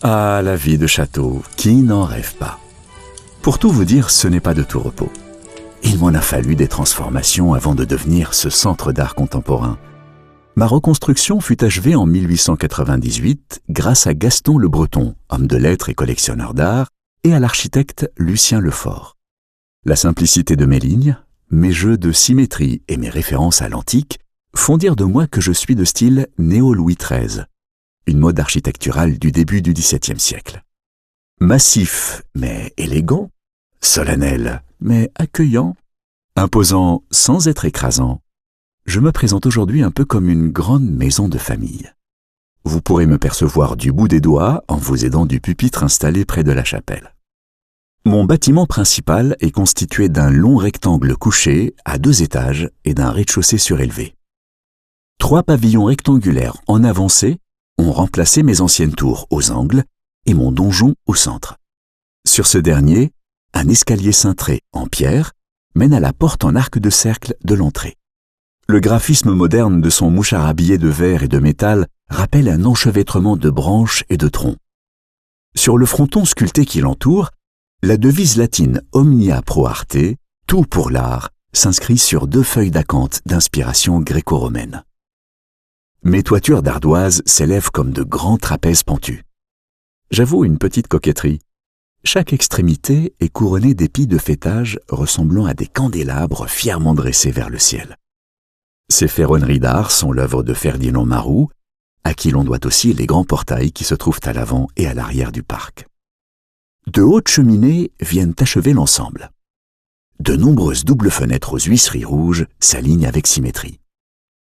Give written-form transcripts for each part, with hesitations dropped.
Ah, la vie de château, qui n'en rêve pas? Pour tout vous dire, ce n'est pas de tout repos. Il m'en a fallu des transformations avant de devenir ce centre d'art contemporain. Ma reconstruction fut achevée en 1898 grâce à Gaston Le Breton, homme de lettres et collectionneur d'art, et à l'architecte Lucien Lefort. La simplicité de mes lignes, mes jeux de symétrie et mes références à l'antique font dire de moi que je suis de style néo-Louis XIII, une mode architecturale du début du XVIIe siècle. Massif mais élégant, solennel mais accueillant, imposant sans être écrasant, je me présente aujourd'hui un peu comme une grande maison de famille. Vous pourrez me percevoir du bout des doigts en vous aidant du pupitre installé près de la chapelle. Mon bâtiment principal est constitué d'un long rectangle couché à 2 étages et d'un rez-de-chaussée surélevé. 3 pavillons rectangulaires en avancée ont remplacé mes anciennes tours aux angles et mon donjon au centre. Sur ce dernier, un escalier cintré en pierre mène à la porte en arc de cercle de l'entrée. Le graphisme moderne de son mouchard habillé de verre et de métal rappelle un enchevêtrement de branches et de troncs. Sur le fronton sculpté qui l'entoure, la devise latine Omnia Pro Arte, tout pour l'art, s'inscrit sur 2 feuilles d'acanthe d'inspiration gréco-romaine. Mes toitures d'ardoise s'élèvent comme de grands trapèzes pentus. J'avoue une petite coquetterie. Chaque extrémité est couronnée d'épis de faitage ressemblant à des candélabres fièrement dressés vers le ciel. Ces ferronneries d'art sont l'œuvre de Ferdinand Marou, à qui l'on doit aussi les grands portails qui se trouvent à l'avant et à l'arrière du parc. De hautes cheminées viennent achever l'ensemble. De nombreuses doubles fenêtres aux huisseries rouges s'alignent avec symétrie.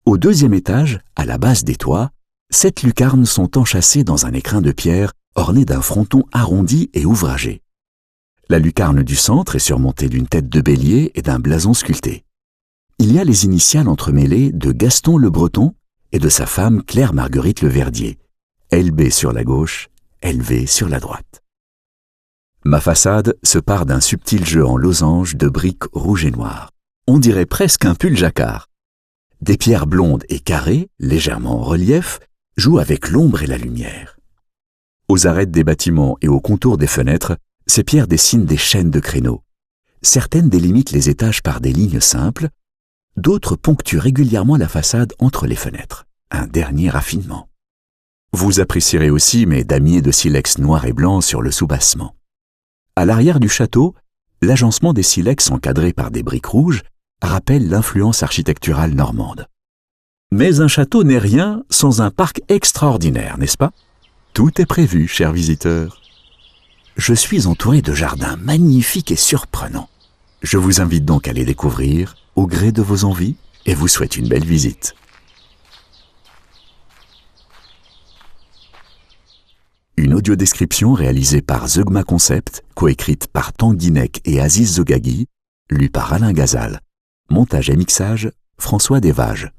Au 2e étage, à la base des toits, 7 lucarnes sont enchâssées dans un écrin de pierre orné d'un fronton arrondi et ouvragé. La lucarne du centre est surmontée d'une tête de bélier et d'un blason sculpté. Il y a les initiales entremêlées de Gaston Le Breton et de sa femme Claire-Marguerite Le Verdier, LB sur la gauche, LV sur la droite. Ma façade se pare d'un subtil jeu en losange de briques rouges et noires. On dirait presque un pull jacquard. Des pierres blondes et carrées, légèrement en relief, jouent avec l'ombre et la lumière. Aux arêtes des bâtiments et au contour des fenêtres, ces pierres dessinent des chaînes de créneaux. Certaines délimitent les étages par des lignes simples, d'autres ponctuent régulièrement la façade entre les fenêtres. Un dernier raffinement. Vous apprécierez aussi mes damiers de silex noir et blanc sur le soubassement. À l'arrière du château, l'agencement des silex encadrés par des briques rouges rappelle l'influence architecturale normande. Mais un château n'est rien sans un parc extraordinaire, n'est-ce pas? Tout est prévu, chers visiteurs. Je suis entouré de jardins magnifiques et surprenants. Je vous invite donc à les découvrir au gré de vos envies et vous souhaite une belle visite. Une audiodescription réalisée par Zeugma Concept, coécrite par Tanguy Nek et Aziz Zogagui, lue par Alain Gazal. Montage et mixage, François Desvages.